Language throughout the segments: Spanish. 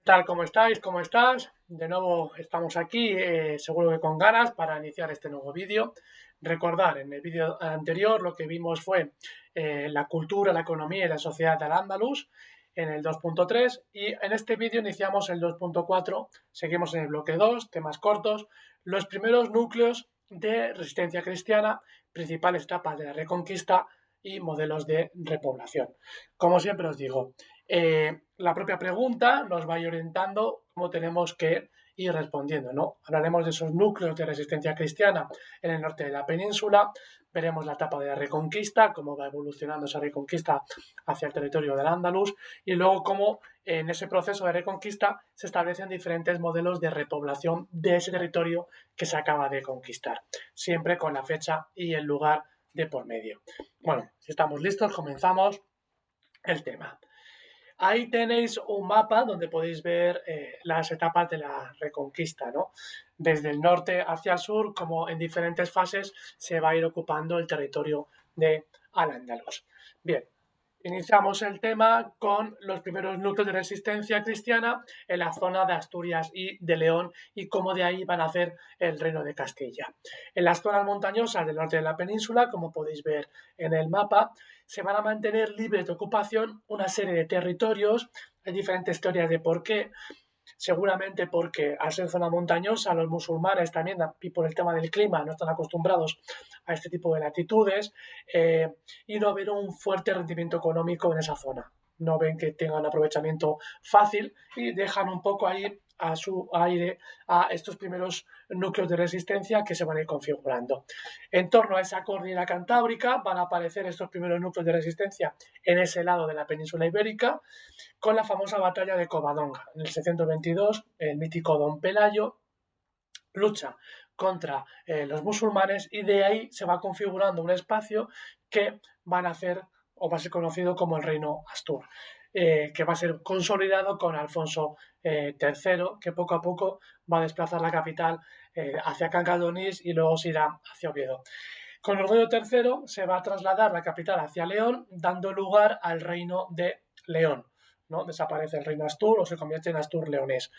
Tal? ¿Cómo estáis? ¿Cómo estás? De nuevo estamos aquí, seguro que con ganas para iniciar este nuevo vídeo. Recordar, en el vídeo anterior lo que vimos fue la cultura, la economía y la sociedad del Andaluz en el 2.3 y en este vídeo iniciamos el 2.4, seguimos en el bloque 2, temas cortos, los primeros núcleos de resistencia cristiana, principales etapas de la Reconquista y modelos de repoblación. Como siempre os digo, la propia pregunta nos va a ir orientando cómo tenemos que ir respondiendo, ¿no? Hablaremos de esos núcleos de resistencia cristiana en el norte de la península, veremos la etapa de la Reconquista, cómo va evolucionando esa Reconquista hacia el territorio del Andaluz y luego cómo en ese proceso de Reconquista se establecen diferentes modelos de repoblación de ese territorio que se acaba de conquistar, siempre con la fecha y el lugar de por medio. Bueno, si estamos listos, comenzamos el tema. Ahí tenéis un mapa donde podéis ver las etapas de la Reconquista, ¿no? Desde el norte hacia el sur, como en diferentes fases se va a ir ocupando el territorio de Al-Ándalus. Bien, iniciamos el tema con los primeros núcleos de resistencia cristiana en la zona de Asturias y de León y cómo de ahí van a hacer el reino de Castilla. En las zonas montañosas del norte de la península, como podéis ver en el mapa, se van a mantener libres de ocupación una serie de territorios. Hay diferentes teorías de por qué. Seguramente porque al ser zona montañosa, los musulmanes también, y por el tema del clima, no están acostumbrados a este tipo de latitudes y no ven un fuerte rendimiento económico en esa zona. No ven que tengan aprovechamiento fácil y dejan un poco ahí a su aire a estos primeros núcleos de resistencia que se van a ir configurando. En torno a esa cordillera cantábrica van a aparecer estos primeros núcleos de resistencia en ese lado de la península ibérica, con la famosa batalla de Covadonga. En el 622, el mítico Don Pelayo lucha contra los musulmanes y de ahí se va configurando un espacio que van a hacer o va a ser conocido como el reino Astur, que va a ser consolidado con Alfonso III, que poco a poco va a desplazar la capital hacia Cangadonís y luego se irá hacia Oviedo. Con Ordoño III se va a trasladar la capital hacia León, dando lugar al reino de León. ¿No? Desaparece el reino Astur o se convierte en Astur leonés.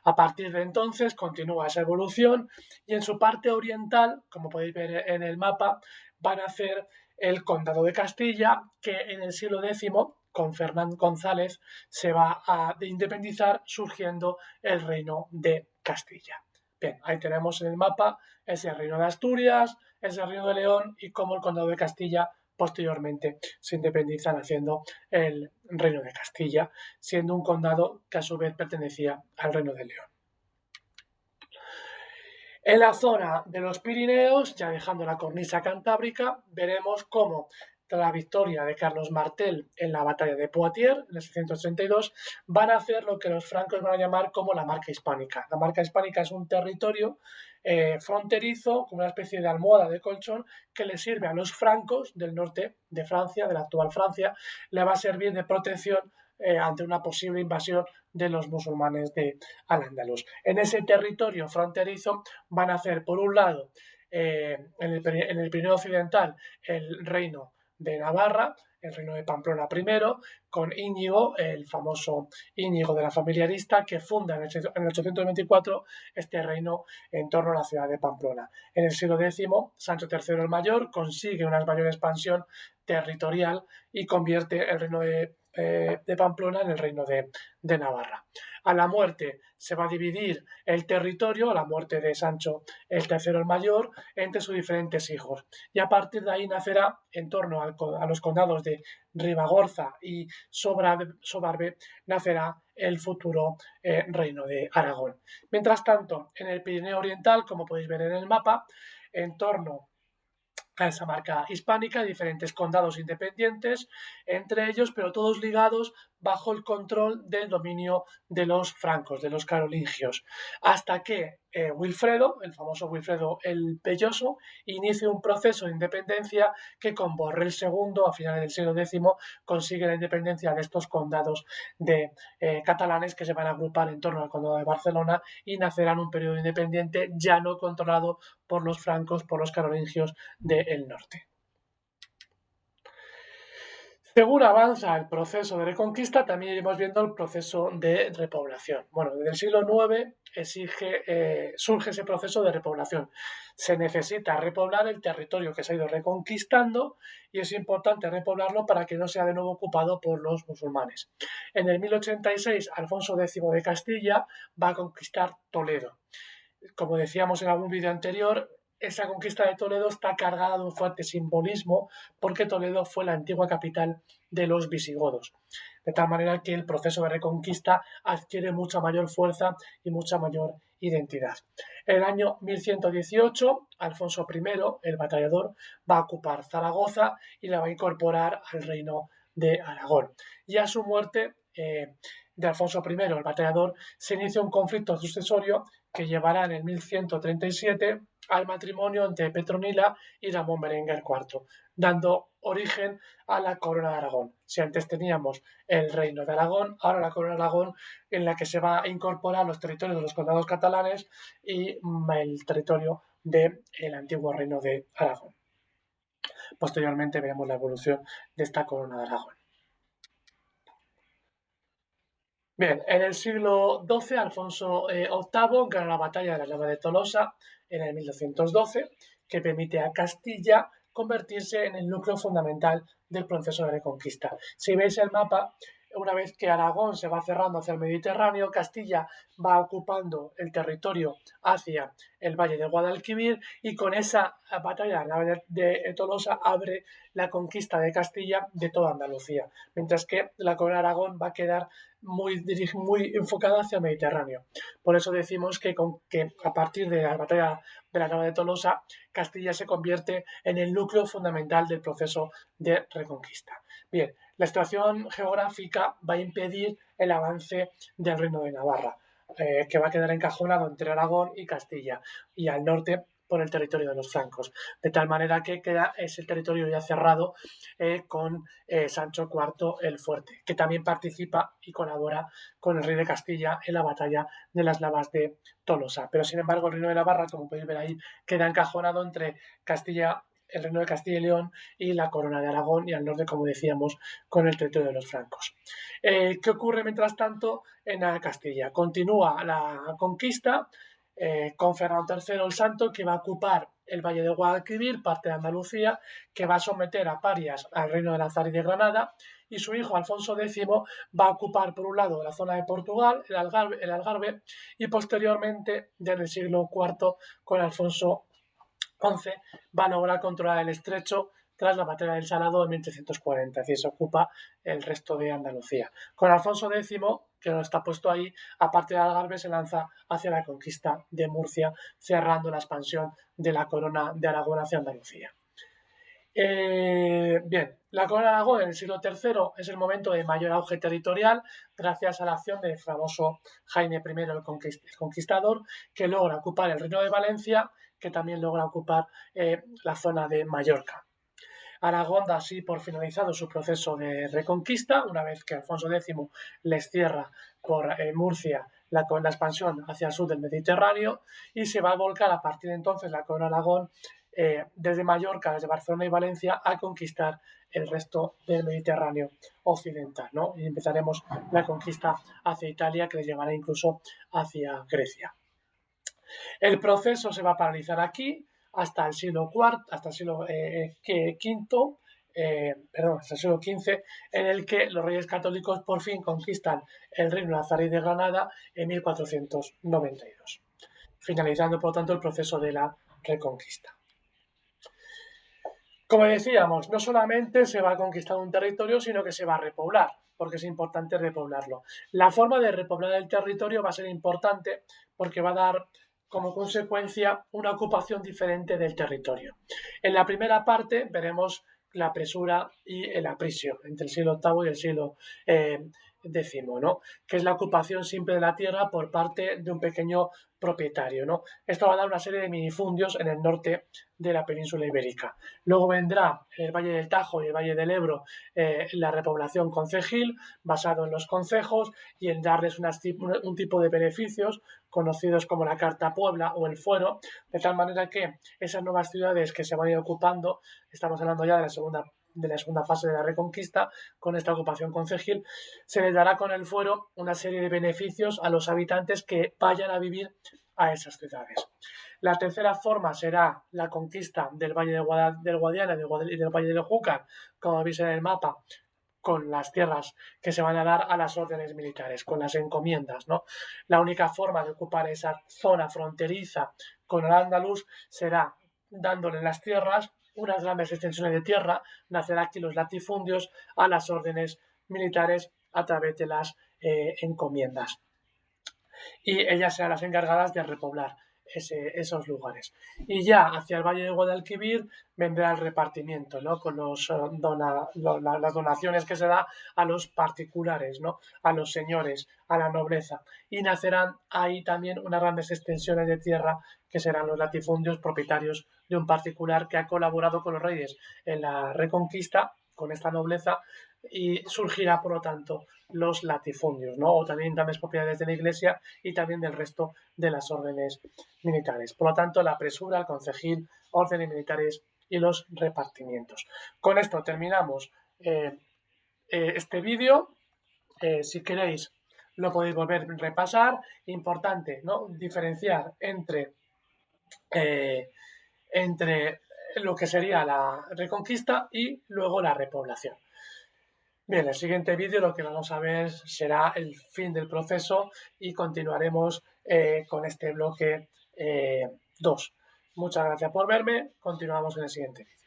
A partir de entonces continúa esa evolución y en su parte oriental, como podéis ver en el mapa, van a hacer el condado de Castilla, que en el siglo X, con Fernán González, se va a independizar, surgiendo el reino de Castilla. Bien, ahí tenemos en el mapa ese reino de Asturias, ese reino de León y cómo el condado de Castilla posteriormente se independizan haciendo el reino de Castilla, siendo un condado que a su vez pertenecía al reino de León. En la zona de los Pirineos, ya dejando la cornisa cantábrica, veremos cómo tras la victoria de Carlos Martel en la batalla de Poitiers en el 632, van a hacer lo que los francos van a llamar como la marca hispánica. La marca hispánica es un territorio fronterizo, como una especie de almohada de colchón, que le sirve a los francos del norte de Francia, de la actual Francia, le va a servir de protección ante una posible invasión de los musulmanes de Al-Ándalus. En ese territorio fronterizo van a hacer, por un lado, en el Pirineo Occidental, el reino de Navarra, el reino de Pamplona primero, con Íñigo, el famoso Íñigo de la familia Arista, que funda en el 824 este reino en torno a la ciudad de Pamplona. En el siglo X, Sancho III el Mayor consigue una mayor expansión territorial y convierte el reino de Pamplona en el reino de Navarra. A la muerte se va a dividir el territorio, a la muerte de Sancho el III el Mayor, entre sus diferentes hijos. Y a partir de ahí nacerá, en torno a los condados de Ribagorza y Sobarbe, nacerá el futuro reino de Aragón. Mientras tanto, en el Pirineo Oriental, como podéis ver en el mapa, en torno a esa marca hispánica, diferentes condados independientes, entre ellos, pero todos ligados bajo el control del dominio de los francos, de los carolingios, hasta que Wilfredo, el famoso Wilfredo el Pelloso, inicia un proceso de independencia que con Borrell II, a finales del siglo X, consigue la independencia de estos condados de catalanes que se van a agrupar en torno al condado de Barcelona y nacerán un periodo independiente ya no controlado por los francos, por los carolingios del norte. Según avanza el proceso de reconquista, también iremos viendo el proceso de repoblación. Bueno, desde el siglo IX surge ese proceso de repoblación. Se necesita repoblar el territorio que se ha ido reconquistando y es importante repoblarlo para que no sea de nuevo ocupado por los musulmanes. En el 1086, Alfonso X de Castilla va a conquistar Toledo. Como decíamos en algún vídeo anterior, esa conquista de Toledo está cargada de un fuerte simbolismo porque Toledo fue la antigua capital de los visigodos. De tal manera que el proceso de reconquista adquiere mucha mayor fuerza y mucha mayor identidad. En el año 1118, Alfonso I, el batallador, va a ocupar Zaragoza y la va a incorporar al reino de Aragón. Y a su muerte, de Alfonso I, el batallador, se inicia un conflicto sucesorio que llevará en el 1137 al matrimonio entre Petronila y Ramón Berenguer IV, dando origen a la corona de Aragón. Si antes teníamos el reino de Aragón, ahora la corona de Aragón, en la que se va a incorporar los territorios de los condados catalanes y el territorio del antiguo reino de Aragón. Posteriormente veremos la evolución de esta corona de Aragón. Bien, en el siglo XII, Alfonso VIII gana la batalla de la Nava de Tolosa en el 1212, que permite a Castilla convertirse en el núcleo fundamental del proceso de reconquista. Si veis el mapa, una vez que Aragón se va cerrando hacia el Mediterráneo, Castilla va ocupando el territorio hacia el valle de Guadalquivir y con esa batalla de la Nava de Tolosa abre la conquista de Castilla de toda Andalucía, mientras que la corona de Aragón va a quedar muy enfocada hacia el Mediterráneo. Por eso decimos que a partir de la batalla de la Nava de Tolosa, Castilla se convierte en el núcleo fundamental del proceso de reconquista. Bien, la situación geográfica va a impedir el avance del Reino de Navarra, que va a quedar encajonado entre Aragón y Castilla, y al norte por el territorio de los francos, de tal manera que queda ese territorio ya cerrado con Sancho IV el Fuerte, que también participa y colabora con el rey de Castilla en la batalla de las Navas de Tolosa. Pero sin embargo el reino de Navarra, como podéis ver ahí, queda encajonado entre Castilla, el reino de Castilla y León y la corona de Aragón, y al norte, como decíamos, con el territorio de los francos. ¿Qué ocurre mientras tanto en Castilla? Continúa la conquista con Fernando III el Santo, que va a ocupar el Valle de Guadalquivir, parte de Andalucía, que va a someter a parias al reino de Nazaret y de Granada, y su hijo Alfonso X va a ocupar por un lado la zona de Portugal, el Algarve, y posteriormente, ya en el siglo IV, con Alfonso XI, va a lograr controlar el estrecho tras la batalla del Salado en 1340, es decir, se ocupa el resto de Andalucía. Con Alfonso X, que no está puesto ahí, aparte de Algarve, se lanza hacia la conquista de Murcia, cerrando la expansión de la corona de Aragón hacia Andalucía. Bien, la corona de Aragón en el siglo III es el momento de mayor auge territorial gracias a la acción del famoso Jaime I el Conquistador, que logra ocupar el reino de Valencia, que también logra ocupar la zona de Mallorca. Aragón da así por finalizado su proceso de reconquista, una vez que Alfonso X les cierra por Murcia la expansión hacia el sur del Mediterráneo, y se va a volcar a partir de entonces la corona de Aragón desde Mallorca, desde Barcelona y Valencia, a conquistar el resto del Mediterráneo occidental, ¿no? Y empezaremos la conquista hacia Italia, que les llevará incluso hacia Grecia. El proceso se va a paralizar aquí hasta el siglo IV, hasta el siglo V, hasta el siglo XV, en el que los reyes católicos por fin conquistan el reino nazarí de Granada en 1492, finalizando por lo tanto el proceso de la reconquista. Como decíamos, no solamente se va a conquistar un territorio, sino que se va a repoblar, porque es importante repoblarlo. La forma de repoblar el territorio va a ser importante porque va a dar como consecuencia una ocupación diferente del territorio. En la primera parte veremos la presura y el aprisio, entre el siglo VIII y el siglo X, ¿no? Que es la ocupación simple de la tierra por parte de un pequeño propietario, ¿no? Esto va a dar una serie de minifundios en el norte de la península ibérica. Luego vendrá en el Valle del Tajo y el Valle del Ebro la repoblación concejil, basado en los concejos y en darles un tipo de beneficios conocidos como la Carta Puebla o el Fuero, de tal manera que esas nuevas ciudades que se van a ir ocupando, estamos hablando ya de la segunda de la segunda fase de la Reconquista, con esta ocupación concejil, se les dará con el fuero una serie de beneficios a los habitantes que vayan a vivir a esas ciudades. La tercera forma será la conquista del Valle del Guadiana y del Valle del Júcar, como veis en el mapa, con las tierras que se van a dar a las órdenes militares, con las encomiendas, ¿no? La única forma de ocupar esa zona fronteriza con el andaluz será dándole las tierras, unas grandes extensiones de tierra, nacerá aquí los latifundios a las órdenes militares a través de las encomiendas. Y ellas serán las encargadas de repoblar esos lugares. Y ya hacia el Valle de Guadalquivir vendrá el repartimiento, ¿no? Con las donaciones que se da a los particulares, ¿no? A los señores, a la nobleza. Y nacerán ahí también unas grandes extensiones de tierra que serán los latifundios propietarios de un particular que ha colaborado con los reyes en la Reconquista, con esta nobleza, y surgirá, por lo tanto, los latifundios, ¿no? O también grandes propiedades de la Iglesia y también del resto de las órdenes militares. Por lo tanto, la presura, el concejil, órdenes militares y los repartimientos. Con esto terminamos este vídeo. Si queréis, lo podéis volver a repasar. Importante, ¿no? Diferenciar entre lo que sería la reconquista y luego la repoblación. Bien, en el siguiente vídeo lo que vamos a ver será el fin del proceso y continuaremos con este bloque 2. Muchas gracias por verme, continuamos en el siguiente vídeo.